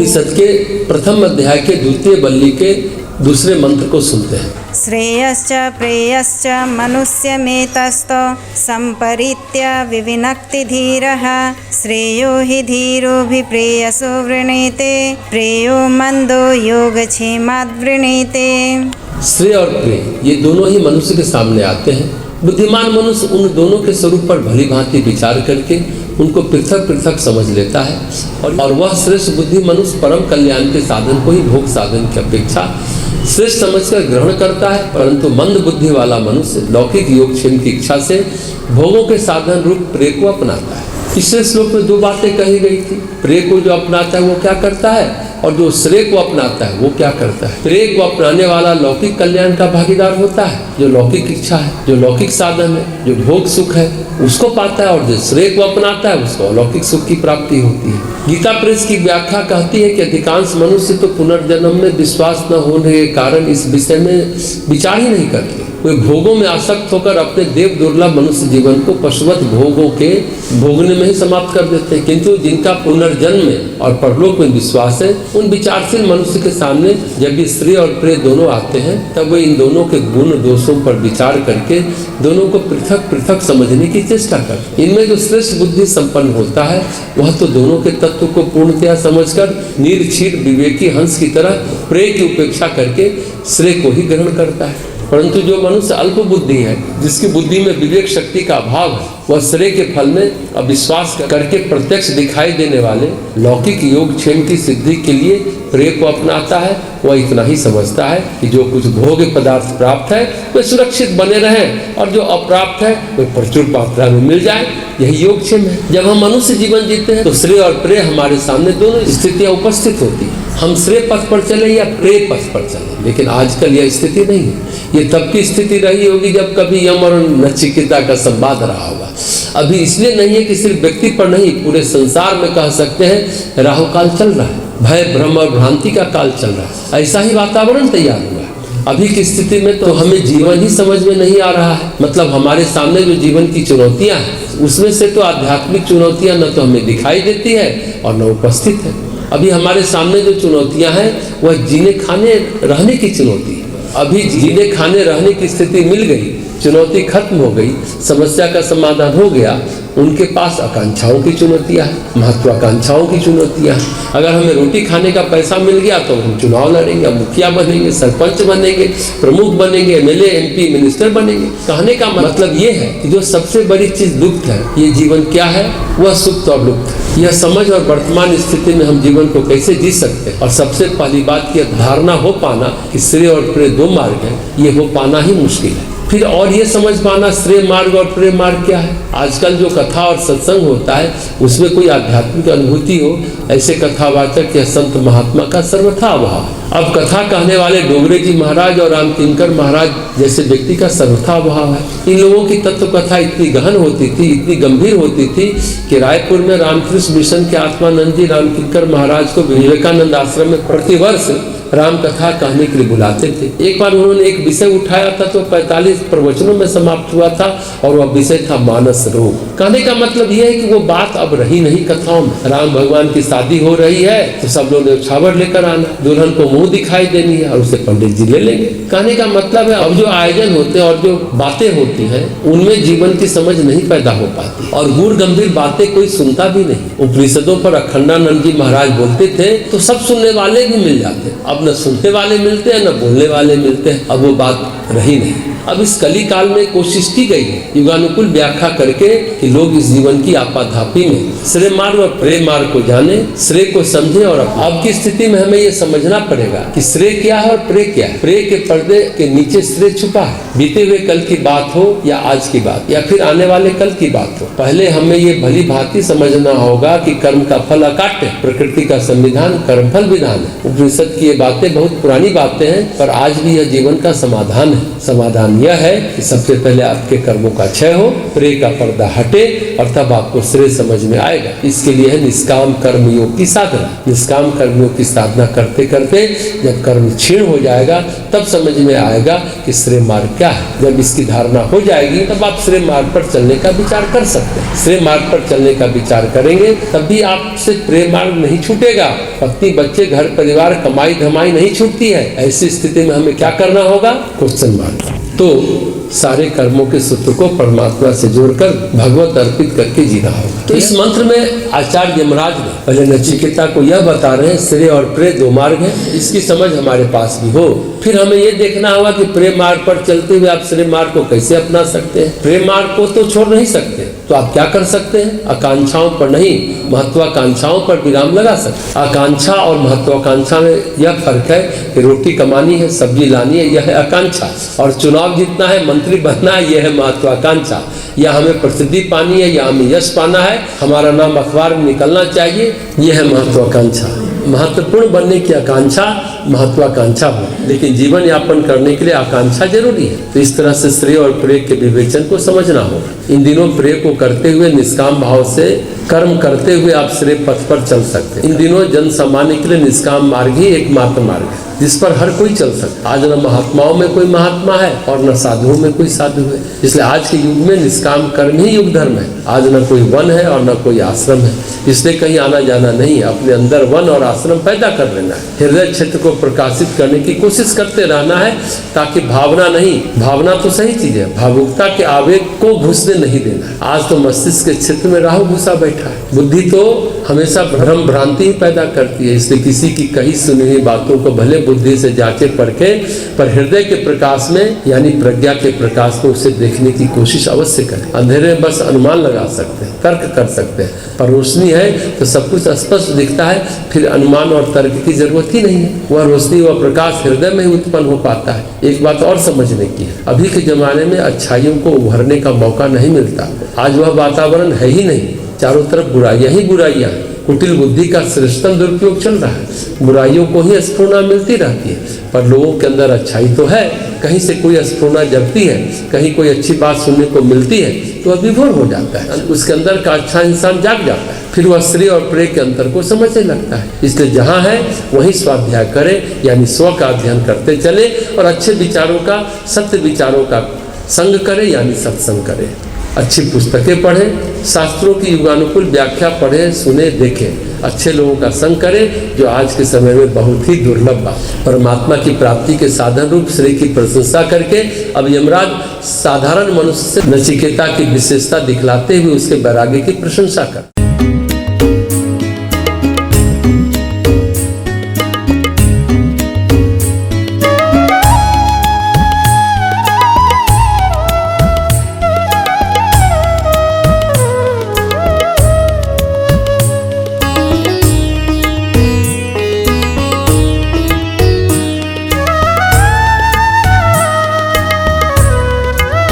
उपनिषद के प्रथम अध्याय के द्वितीय वल्ली के दूसरे मंत्र को सुनते हैं। श्रेयश्च प्रेयश्च मनुष्यमेतस्तो संपरीत्य विविनक्ति धीरः श्रेयो हि धीरोभिप्रेयसो वृणीते प्रेयो मंदो योगक्षेमाद् वृणीते। श्रेय और प्रेय ये दोनों ही मनुष्य के सामने आते हैं। बुद्धिमान मनुष्य उन दोनों के स्वरूप पर भली भांति विचार करके उनको पृथक पृथक समझ लेता है और वह श्रेष्ठ बुद्धि मनुष्य परम कल्याण के साधन को ही भोग साधन की अपेक्षा श्रेष्ठ समझकर ग्रहण करता है, परंतु मंद बुद्धि वाला मनुष्य लौकिक योगक्षेम की इच्छा से भोगों के साधन रूप प्रेय को अपनाता है। पिछले श्लोक में दो बातें कही गई थी। प्रेय को जो अपनाता है वो क्या करता है और जो श्रेय को अपनाता है वो क्या करता है। प्रेय को अपनाने वाला लौकिक कल्याण का भागीदार होता है, जो लौकिक इच्छा है, जो लौकिक साधन है, जो भोग सुख है उसको पाता है, और जो श्रेय को अपनाता है उसको अलौकिक सुख की प्राप्ति होती है। गीता प्रेस की व्याख्या कहती है कि अधिकांश मनुष्य तो पुनर्जन्म में विश्वास न होने के कारण इस विषय में विचार ही नहीं करते। वे भोगों में आसक्त होकर अपने देव दुर्लभ मनुष्य जीवन को पशुवत भोगों के भोगने में ही समाप्त कर देते हैं, किंतु जिनका पुनर्जन्म में और परलोक में विश्वास है उन विचारशील मनुष्य के सामने जब भी श्रेय और प्रेय दोनों आते हैं तब वे इन दोनों के गुण दोषों पर विचार करके दोनों को पृथक पृथक समझने की चेष्टा करते हैं। इनमें जो श्रेष्ठ बुद्धि संपन्न होता है वह तो दोनों के तत्व को पूर्णतया समझकर निर्क्षीर विवेकी हंस की तरह प्रेय की उपेक्षा करके श्रेय को ही ग्रहण करता है, परंतु जो मनुष्य अल्प बुद्धि है, जिसकी बुद्धि में विवेक शक्ति का अभाव है, वह श्रेय के फल में अविश्वास करके प्रत्यक्ष दिखाई देने वाले लौकिक योगक्षेम की सिद्धि के लिए प्रेय को अपनाता है। वह इतना ही समझता है कि जो कुछ भोग्य पदार्थ प्राप्त है वे सुरक्षित बने रहें और जो अप्राप्त है वे प्रचुर मात्रा में मिल जाए, यही योगक्षेम है। जब हम मनुष्य जीवन जीते हैं तो श्रेय और प्रेय हमारे सामने दोनों स्थितियां उपस्थित होती हैं। हम श्रेय पथ पर चले या प्रेय पथ पर चले, लेकिन आजकल यह स्थिति नहीं है। ये तब की स्थिति रही होगी जब कभी यम और नचिकेता का संवाद रहा होगा। अभी इसलिए नहीं है कि सिर्फ व्यक्ति पर नहीं, पूरे संसार में कह सकते हैं राहु काल चल रहा है, भय भ्रम और भ्रांति का काल चल रहा है। ऐसा ही वातावरण तैयार हुआ है। अभी की स्थिति में तो हमें जीवन ही समझ में नहीं आ रहा है। मतलब हमारे सामने जो जीवन की चुनौतियां हैं उसमें से तो आध्यात्मिक चुनौतियां न तो हमें दिखाई देती है और न उपस्थित है। अभी हमारे सामने जो चुनौतियां हैं वह जीने खाने रहने की चुनौती है। अभी जीने खाने रहने की स्थिति मिल गई, चुनौती खत्म हो गई, समस्या का समाधान हो गया, उनके पास आकांक्षाओं की चुनौतियां हैं, महत्वाकांक्षाओं की चुनौतियां हैं। अगर हमें रोटी खाने का पैसा मिल गया तो हम चुनाव लड़ेंगे, मुखिया बनेंगे, सरपंच बनेंगे, प्रमुख बनेंगे, एमएलए, एमपी, मिनिस्टर बनेंगे। कहने का मतलब ये है कि जो सबसे बड़ी चीज लुप्त है, ये जीवन क्या है, वह सुप्त और लुप्त है। यह समझ और वर्तमान स्थिति में हम जीवन को कैसे जी सकते हैं, और सबसे पहली बात की धारणा हो पाना कि श्रेय और प्रेय दो मार्ग है, ये हो पाना ही मुश्किल है। फिर और ये समझ पाना श्रेय मार्ग और प्रेय मार्ग क्या है। आजकल जो कथा और सत्संग होता है उसमें कोई आध्यात्मिक अनुभूति हो, ऐसे कथावाचक या संत महात्मा का सर्वथा अभाव है। अब कथा कहने वाले डोगरे जी महाराज और रामकिंकर महाराज जैसे व्यक्ति का सर्वथा अभाव है। इन लोगों की तत्व कथा इतनी गहन होती थी, इतनी गंभीर होती थी कि रायपुर में रामकृष्ण मिशन के आत्मानंद जी रामकिंकर महाराज को विवेकानंद आश्रम में प्रतिवर्ष राम कथा कहने के लिए बुलाते थे। एक बार उन्होंने एक विषय उठाया था तो 45 प्रवचनों में समाप्त हुआ था, और वह विषय था मानस रोग। कहने का मतलब यह है कि वो बात अब रही नहीं कथाओं में। राम भगवान की शादी हो रही है तो सब लोग न्यौछावर लेकर आना, दुल्हन को मुंह दिखाई देनी है और उसे पंडित जी ले लेंगे। कहने का मतलब है अब जो आयोजन होते हैं और जो बातें होती हैं उनमें जीवन की समझ नहीं पैदा हो पाती, और गूढ़ गंभीर बातें कोई सुनता भी नहीं। उपनिषदों पर अखंडानंद जी महाराज बोलते थे तो सब सुनने वाले भी मिल जाते, अब न सुनने वाले मिलते हैं न बोलने वाले मिलते हैं। अब वो बात रही नहीं। अब इस कली काल में कोशिश की गई है युगानुकूल व्याख्या करके कि लोग इस जीवन की आपाधापी में श्रेय मार्ग और प्रेय मार्ग को जाने, श्रेय को समझे। और अब की स्थिति में हमें ये समझना पड़ेगा कि श्रेय क्या है और प्रेय क्या है। प्रेय के पर्दे के नीचे श्रेय छुपा है। बीते हुए कल की बात हो या आज की बात या फिर आने वाले कल की बात हो, पहले हमें ये भली भांति समझना होगा कि कर्म का फल अकाट्य, प्रकृति का संविधान कर्मफल विधान है। उपनिषद की ये बातें बहुत पुरानी बातें हैं, पर आज भी यह जीवन का समाधान है, समाधान विधान यह है कि सबसे पहले आपके कर्मों का क्षय हो, प्रेय का पर्दा हटे और तब आपको श्रेय समझ में आएगा। इसके लिए है निष्काम कर्म योग की साधना। निष्काम कर्म योग की साधना करते करते जब कर्म क्षीण हो जाएगा तब समझ में आएगा कि श्रेय मार्ग क्या है। जब इसकी धारणा हो जाएगी तब आप श्रेय मार्ग पर चलने का विचार कर सकते हैं। श्रेय मार्ग पर चलने का विचार करेंगे तब भी आपसे प्रेय मार्ग नहीं छूटेगा। पत्नी, बच्चे, घर परिवार, कमाई धमाई नहीं छूटती है। ऐसी स्थिति में हमें क्या करना होगा? Question mark. तो सारे कर्मों के सूत्र को परमात्मा से जोड़कर भगवत अर्पित करके जीना होगा। तो इस मंत्र में आचार्य यमराज ने पहले नचिकेता को यह बता रहे हैं श्रेय और प्रेय दो मार्ग हैं, इसकी समझ हमारे पास भी हो। फिर हमें यह देखना होगा कि प्रेय मार्ग पर चलते हुए आप श्रेय मार्ग को कैसे अपना सकते हैं। प्रेय मार्ग को तो छोड़ नहीं सकते, तो आप क्या कर सकते हैं? आकांक्षाओं पर नहीं, महत्वाकांक्षाओं पर विराम लगा सकते। आकांक्षा और महत्वाकांक्षा में यह फर्क है कि रोटी कमानी है, सब्जी लानी है, यह है आकांक्षा, और चुनाव जीतना है, मंत्री बनना है, यह है महत्वाकांक्षा। या हमें प्रसिद्धि पानी है, या हमें यश पाना है, हमारा नाम अखबार में निकलना चाहिए, यह है महत्वाकांक्षा। महत्वपूर्ण बनने की आकांक्षा महत्वाकांक्षा हो, लेकिन जीवन यापन करने के लिए आकांक्षा जरूरी है। तो इस तरह से श्रेय और प्रेय के विवेचन को समझना होगा। इन दिनों प्रेय को करते हुए निष्काम भाव से कर्म करते हुए आप श्रेय पथ पर चल सकते हैं। इन दिनों जन सामान्य के लिए निष्काम मार्ग ही एकमात्र मार्ग है जिस पर हर कोई चल सकता है। आज न महात्माओं में कोई महात्मा है और न साधुओं में कोई साधु है, इसलिए आज के युग में निष्काम कर्म ही युग धर्म है। आज न कोई वन है और न कोई आश्रम है, इसलिए कहीं आना जाना नहीं है। अपने अंदर वन और आश्रम पैदा कर लेना है। हृदय क्षेत्र को प्रकाशित करने की कोशिश करते रहना है, ताकि भावना नहीं, भावना तो सही चीज है, भावुकता के आवेग को घुसने नहीं देना है। आज तो मस्तिष्क के क्षेत्र में राहु घुसा बैठा है। बुद्धि तो हमेशा भ्रम भ्रांति ही पैदा करती है, इसलिए किसी की कही सुनी हुई बातों को भले बुद्धि से जांचे परखे, पर हृदय के प्रकाश में यानी प्रज्ञा के प्रकाश में उसे देखने की कोशिश अवश्य करें। अंधेरे में बस अनुमान लगा सकते हैं, तर्क कर सकते हैं, पर रोशनी है तो सब कुछ स्पष्ट दिखता है, फिर अनुमान और तर्क की जरूरत ही नहीं है। वह रोशनी, वह प्रकाश हृदय में ही उत्पन्न हो पाता है। एक बात और समझने की है, अभी के जमाने में अच्छाइयों को उभरने का मौका नहीं मिलता। आज वह वातावरण है ही नहीं, चारों तरफ बुराइयां ही बुराइयां। कुटिल बुद्धि का श्रेष्ठतम दुरुपयोग चल रहा है। बुराइयों को ही स्फूर्णा मिलती रहती है, पर लोगों के अंदर अच्छाई तो है। कहीं से कोई स्फूर्णा जगती है, कहीं कोई अच्छी बात सुनने को मिलती है तो वह विभोर हो जाता है, उसके अंदर का अच्छा इंसान जाग जाता है। फिर वह श्रेय और प्रेय के अंतर को समझने लगता है। इसलिए जहाँ है वहीं स्वाध्याय करे, यानी स्व का अध्ययन करते चले और अच्छे विचारों का, सत्य विचारों का संग करे, यानी सत्संग करे। अच्छी पुस्तकें पढ़ें, शास्त्रों की युगानुकूल व्याख्या पढ़ें, सुने, देखें। अच्छे लोगों का संग करें, जो आज के समय में बहुत ही दुर्लभ बात। परमात्मा की प्राप्ति के साधन रूप श्रेय की प्रशंसा करके अब यमराज साधारण मनुष्य से नचिकेता की विशेषता दिखलाते हुए उसके वैराग्य की प्रशंसा कर